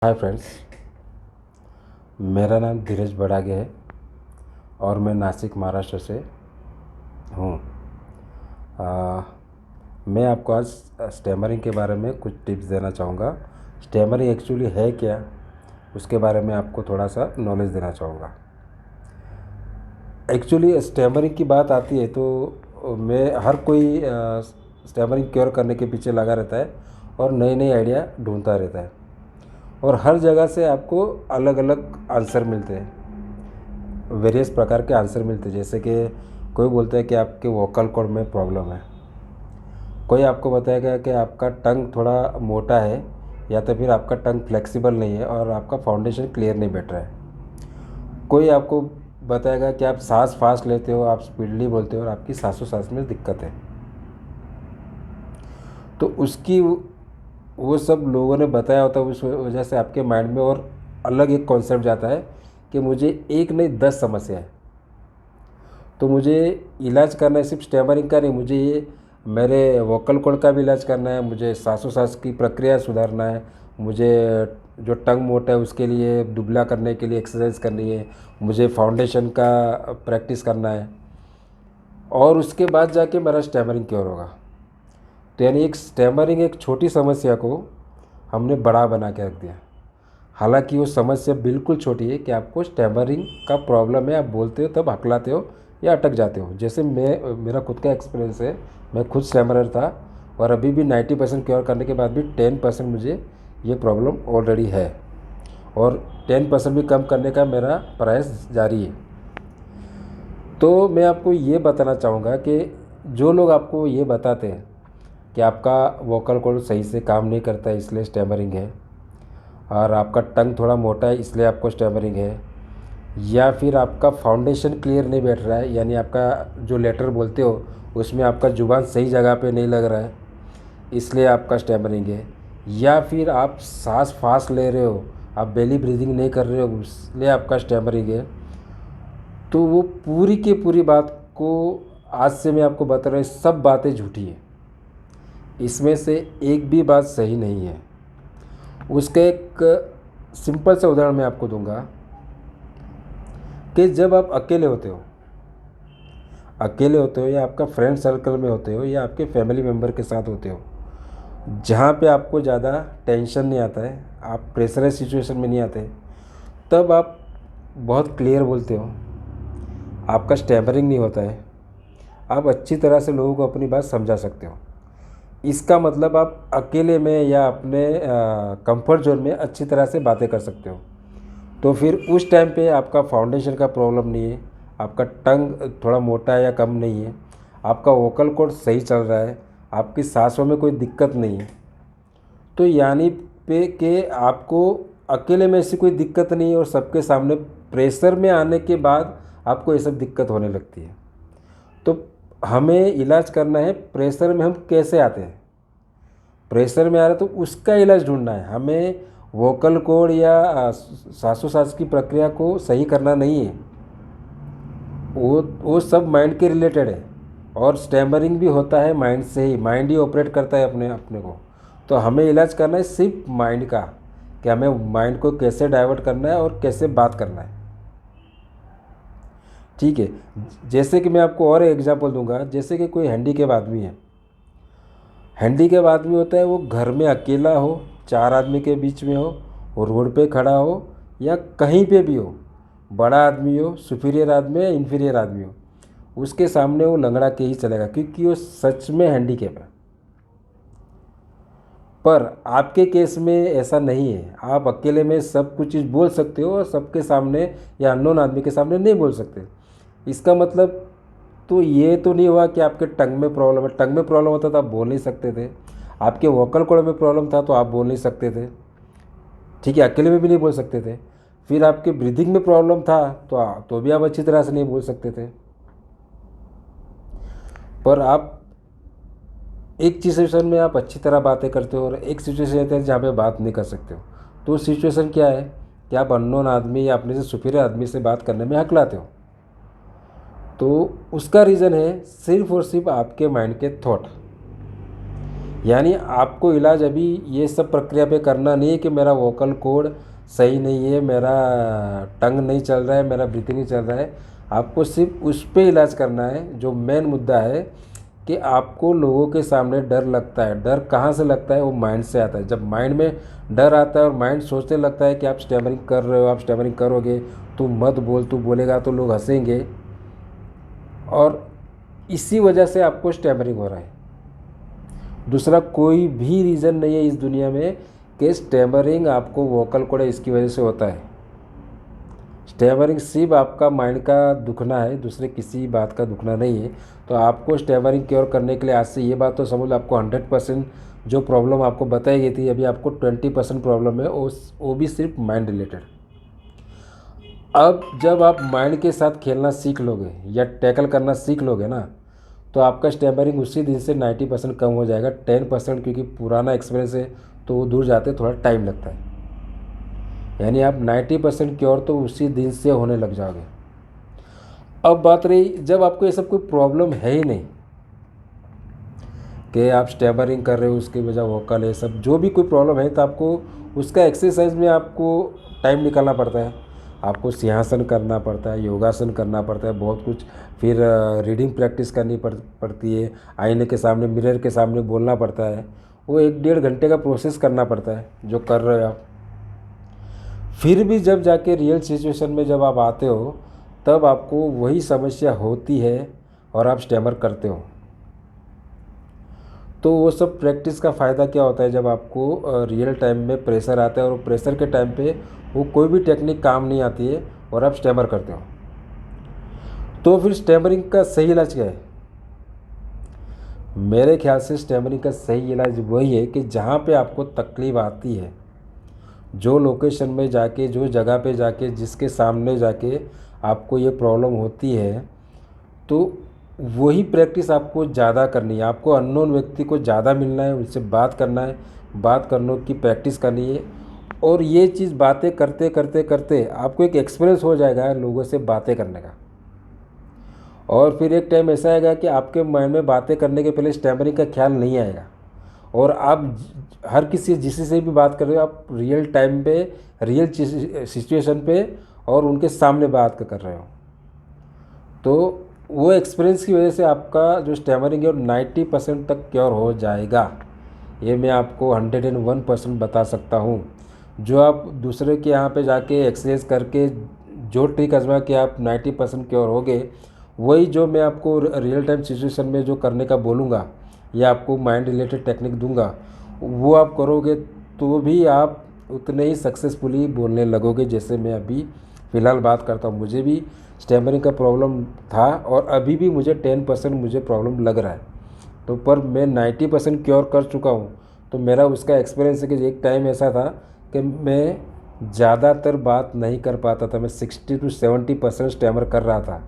Hi friends, मेरा नाम धीरज बड़ागे है और मैं नासिक महाराष्ट्र से हूँ। मैं आपको आज स्टैमरिंग के बारे में कुछ टिप्स देना चाहूँगा। स्टैमरिंग एक्चुअली है क्या, उसके बारे में आपको थोड़ा सा नॉलेज देना चाहूँगा। एक्चुअली स्टैमरिंग की बात आती है तो मैं हर कोई स्टैमरिंग क्योर करने के पीछे लगा रहता है और नई नई आइडिया ढूंढता रहता है और हर जगह से आपको अलग अलग आंसर मिलते हैं, वेरियस प्रकार के आंसर मिलते हैं। जैसे कि कोई बोलता है कि आपके वोकल कॉर्ड में प्रॉब्लम है, कोई आपको बताएगा कि आपका टंग थोड़ा मोटा है या तो फिर आपका टंग फ्लेक्सिबल नहीं है और आपका फाउंडेशन क्लियर नहीं बैठ रहा है। कोई आपको बताएगा कि आप सांस फास्ट लेते हो, आप स्पीडली बोलते हो और आपकी सांसों में दिक्कत है। तो उसकी वो सब लोगों ने बताया होता है, उस वजह से आपके माइंड में और अलग एक कॉन्सेप्ट जाता है कि मुझे एक नहीं 10 समस्या है, तो मुझे इलाज करना है सिर्फ स्टैमरिंग का नहीं, मुझे ये मेरे वोकल कॉर्ड का भी इलाज करना है, मुझे सांस की प्रक्रिया सुधारना है, मुझे जो टंग मोटा है उसके लिए दुबला करने के लिए एक्सरसाइज करनी है, मुझे फाउंडेशन का प्रैक्टिस करना है और उसके बाद जाके मेरा स्टैमरिंग क्योर होगा। तो यानी एक स्टैमरिंग एक छोटी समस्या को हमने बड़ा बना के रख दिया। हालांकि वो समस्या बिल्कुल छोटी है कि आपको स्टैमरिंग का प्रॉब्लम है, आप बोलते हो तब हकलाते हो या अटक जाते हो। जैसे मेरा खुद का एक्सपीरियंस है, मैं खुद स्टैमरर था और अभी भी 90% क्योर करने के बाद भी 10% मुझे ये प्रॉब्लम ऑलरेडी है और 10% भी कम करने का मेरा प्रयास जारी है। तो मैं आपको ये बताना चाहूँगा कि जो लोग आपको ये बताते हैं कि आपका वोकल कॉर्ड सही से काम नहीं करता है इसलिए स्टैमरिंग है और आपका टंग थोड़ा मोटा है इसलिए आपको स्टैमरिंग है, या फिर आपका फाउंडेशन क्लियर नहीं बैठ रहा है, यानी आपका जो लेटर बोलते हो उसमें आपका जुबान सही जगह पे नहीं लग रहा है इसलिए आपका स्टैमरिंग है, या फिर आप सांस फास्ट ले रहे हो, आप बेली ब्रीदिंग नहीं कर रहे हो इसलिए आपका स्टैमरिंग है। तो वो पूरी की पूरी बात को आज से मैं आपको बता रहा हूँ, सब बातें झूठी है, इसमें से एक भी बात सही नहीं है। उसका एक सिंपल सा उदाहरण मैं आपको दूंगा कि जब आप अकेले होते हो या आपका फ्रेंड सर्कल में होते हो या आपके फैमिली मेम्बर के साथ होते हो, जहाँ पे आपको ज़्यादा टेंशन नहीं आता है, आप प्रेशराइज सिचुएशन में नहीं आते, तब आप बहुत क्लियर बोलते हो, आपका स्टैमरिंग नहीं होता है, आप अच्छी तरह से लोगों को अपनी बात समझा सकते हो। इसका मतलब आप अकेले में या अपने कंफर्ट जोन में अच्छी तरह से बातें कर सकते हो। तो फिर उस टाइम पे आपका फाउंडेशन का प्रॉब्लम नहीं है, आपका टंग थोड़ा मोटा है या कम नहीं है, आपका वोकल कॉर्ड सही चल रहा है, आपकी सांसों में कोई दिक्कत नहीं है। तो यानी पे कि आपको अकेले में ऐसी कोई दिक्कत नहीं है और सबके सामने प्रेशर में आने के बाद आपको ये सब दिक्कत होने लगती है। तो हमें इलाज करना है प्रेशर में हम कैसे आते हैं, प्रेशर में आ रहा है तो उसका इलाज ढूंढना है हमें। वोकल कॉर्ड या सांसों की प्रक्रिया को सही करना नहीं है, वो सब माइंड के रिलेटेड है और स्टैमरिंग भी होता है माइंड से ही, माइंड ही ऑपरेट करता है अपने अपने को। तो हमें इलाज करना है सिर्फ माइंड का, कि हमें माइंड को कैसे डाइवर्ट करना है और कैसे बात करना है। ठीक है, जैसे कि मैं आपको और एग्जांपल दूंगा, जैसे कि कोई हैंडीकैप आदमी है, हैंडीकैप आदमी होता है वो घर में अकेला हो, 4 आदमी के बीच में हो, और रोड पे खड़ा हो या कहीं पे भी हो, बड़ा आदमी हो, सुपीरियर आदमी या इन्फीरियर आदमी हो, उसके सामने वो लंगड़ा के ही चलेगा क्योंकि वो सच में हैंडीकैप है। पर आपके केस में ऐसा नहीं है, आप अकेले में सब कुछ चीज़ बोल सकते हो और सबके सामने या अननोन आदमी के सामने नहीं बोल सकते। इसका मतलब तो ये तो नहीं हुआ कि आपके टंग में प्रॉब्लम है, टंग में प्रॉब्लम होता तो आप बोल नहीं सकते थे, आपके वोकल कॉर्ड में प्रॉब्लम था तो आप बोल नहीं सकते थे, ठीक है, अकेले में भी नहीं बोल सकते थे। फिर आपके ब्रीदिंग में प्रॉब्लम था तो भी आप अच्छी तरह से नहीं बोल सकते थे। पर आप एक सिचुएशन में आप अच्छी तरह बातें करते हो और एक सिचुएशन रहता है जहाँ पे बात नहीं कर सकते हो। तो सिचुएशन क्या है कि आप अननोन आदमी या अपने से सुपीरियर आदमी से बात करने में हकलाते हो। तो उसका रीज़न है सिर्फ और सिर्फ आपके माइंड के थॉट, यानी आपको इलाज अभी ये सब प्रक्रिया पे करना नहीं है कि मेरा वोकल कोड सही नहीं है, मेरा टंग नहीं चल रहा है, मेरा ब्रीथिंग नहीं चल रहा है। आपको सिर्फ उस पे इलाज करना है। जो मेन मुद्दा है कि आपको लोगों के सामने डर लगता है। डर कहाँ से लगता है? वो माइंड से आता है। जब माइंड में डर आता है और माइंड सोचने लगता है कि आप स्टैमरिंग कर रहे हो, आप स्टैमरिंग करोगे, तू मत बोल, तू बोलेगा तो लोग हंसेंगे, और इसी वजह से आपको स्टैमरिंग हो रहा है। दूसरा कोई भी रीज़न नहीं है इस दुनिया में कि स्टैमरिंग आपको वोकल कोड इसकी वजह से होता है। स्टैमरिंग सिर्फ आपका माइंड का दुखना है, दूसरे किसी बात का दुखना नहीं है। तो आपको स्टैमरिंग क्योर करने के लिए आज से ये बात तो समझ लो, आपको 100% जो प्रॉब्लम आपको बताई गई थी, अभी आपको 20% प्रॉब्लम है, वो भी सिर्फ माइंड रिलेटेड। अब जब आप माइंड के साथ खेलना सीख लोगे या टैकल करना सीख लोगे ना, तो आपका स्टैमरिंग उसी दिन से 90% कम हो जाएगा। 10% क्योंकि पुराना एक्सपीरियंस है तो वो दूर जाते थोड़ा टाइम लगता है। यानी आप 90% क्योर तो उसी दिन से होने लग जाओगे। अब बात रही जब आपको ये सब कोई प्रॉब्लम है ही नहीं कि आप स्टैमरिंग कर रहे हो, उसकी वजह वोकल है, सब जो भी कोई प्रॉब्लम है, तो आपको उसका एक्सरसाइज में आपको टाइम निकालना पड़ता है। आपको सिंहासन करना पड़ता है, योगासन करना पड़ता है, बहुत कुछ। फिर रीडिंग प्रैक्टिस करनी पड़ती है, आईने के सामने, मिरर के सामने बोलना पड़ता है। वो 1-1.5 घंटे का प्रोसेस करना पड़ता है जो कर रहे हो आप। फिर भी जब जाके रियल सिचुएशन में जब आप आते हो, तब आपको वही समस्या होती है और आप स्टैमर करते हो। तो वो सब प्रैक्टिस का फ़ायदा क्या होता है? जब आपको रियल टाइम में प्रेशर आता है और प्रेशर के टाइम पे वो कोई भी टेक्निक काम नहीं आती है और आप स्टैमर करते हो, तो फिर स्टैमरिंग का सही इलाज क्या है? मेरे ख्याल से स्टैमरिंग का सही इलाज वही है कि जहाँ पे आपको तकलीफ़ आती है, जो लोकेशन में जाके, जो जगह पे जाके, जिसके सामने जाके आपको ये प्रॉब्लम होती है, तो वही प्रैक्टिस आपको ज़्यादा करनी है। आपको अननोन व्यक्ति को ज़्यादा मिलना है, उनसे बात करना है, बात करने की प्रैक्टिस करनी है। और ये चीज़ बातें करते करते करते आपको एक एक्सपीरियंस हो जाएगा लोगों से बातें करने का। और फिर एक टाइम ऐसा आएगा कि आपके माइंड में बातें करने के पहले स्टैमरिंग का ख्याल नहीं आएगा, और आप हर किसी जिसी से भी बात कर रहे हो, आप रियल टाइम पे, रियल सिचुएशन पे और उनके सामने बात कर रहे हो। तो वो एक्सपीरियंस की वजह से आपका जो स्टैमरिंग है वो 90% तक क्योर हो जाएगा। ये मैं आपको 101% बता सकता हूँ। जो आप दूसरे के यहाँ पे जाके एक्सरसाइज करके जो ट्रिक आजमा के आप 90% क्योर हो गए, वही जो मैं आपको रियल टाइम सिचुएशन में जो करने का बोलूँगा या आपको माइंड रिलेटेड टेक्निक दूंगा, वो आप करोगे तो भी आप उतने ही सक्सेसफुली बोलने लगोगे जैसे मैं अभी फ़िलहाल बात करता हूँ। मुझे भी स्टैमरिंग का प्रॉब्लम था और अभी भी मुझे 10% मुझे प्रॉब्लम लग रहा है, तो पर मैं 90% क्योर कर चुका हूँ। तो मेरा उसका एक्सपीरियंस है कि एक टाइम ऐसा था कि मैं ज़्यादातर बात नहीं कर पाता था। मैं 60 to 70% स्टैमर कर रहा था,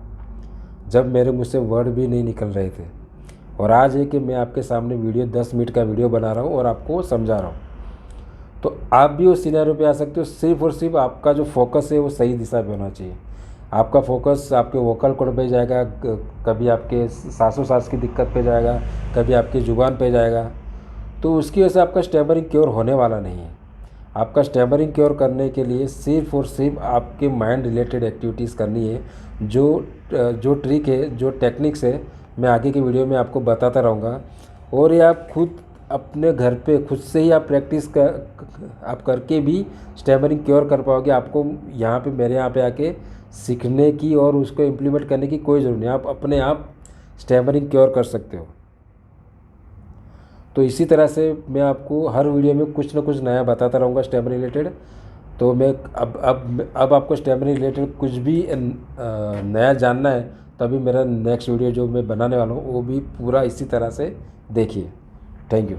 जब मेरे मुँह से वर्ड भी नहीं निकल रहे थे। और आज है कि मैं आपके सामने वीडियो 10 मिनट का वीडियो बना रहा हूँ और आपको समझा रहा हूँ। तो आप भी उस सिनेरियो पे आ सकते हो। सिर्फ और सिर्फ आपका जो फोकस है वो सही दिशा पे होना चाहिए। आपका फोकस आपके वोकल कॉर्ड पे जाएगा, कभी आपके सांसों-सांस की दिक्कत पे जाएगा, कभी आपकी ज़ुबान पे जाएगा, तो उसकी वजह से आपका स्टैमरिंग क्योर होने वाला नहीं है। आपका स्टैमरिंग क्योर करने के लिए सिर्फ और सिर्फ आपके माइंड रिलेटेड एक्टिविटीज़ करनी है। जो ट्रिक है, जो टेक्निक्स है, मैं आगे की वीडियो में आपको बताता रहूँगा। और ये आप खुद अपने घर पे खुद से ही आप प्रैक्टिस आप करके भी स्टैमरिंग क्योर कर पाओगे। आपको यहाँ पे मेरे यहाँ पे आके सीखने की और उसको इम्प्लीमेंट करने की कोई ज़रूरत नहीं, आप अपने आप स्टैमरिंग क्योर कर सकते हो। तो इसी तरह से मैं आपको हर वीडियो में कुछ ना कुछ नया बताता रहूँगा स्टैमरिंग रिलेटेड। तो मैं अब आपको स्टैमरिंग रिलेटेड कुछ भी नया जानना है, तभी मेरा नेक्स्ट वीडियो जो मैं बनाने वाला हूँ वो भी पूरा इसी तरह से देखिए। Thank you.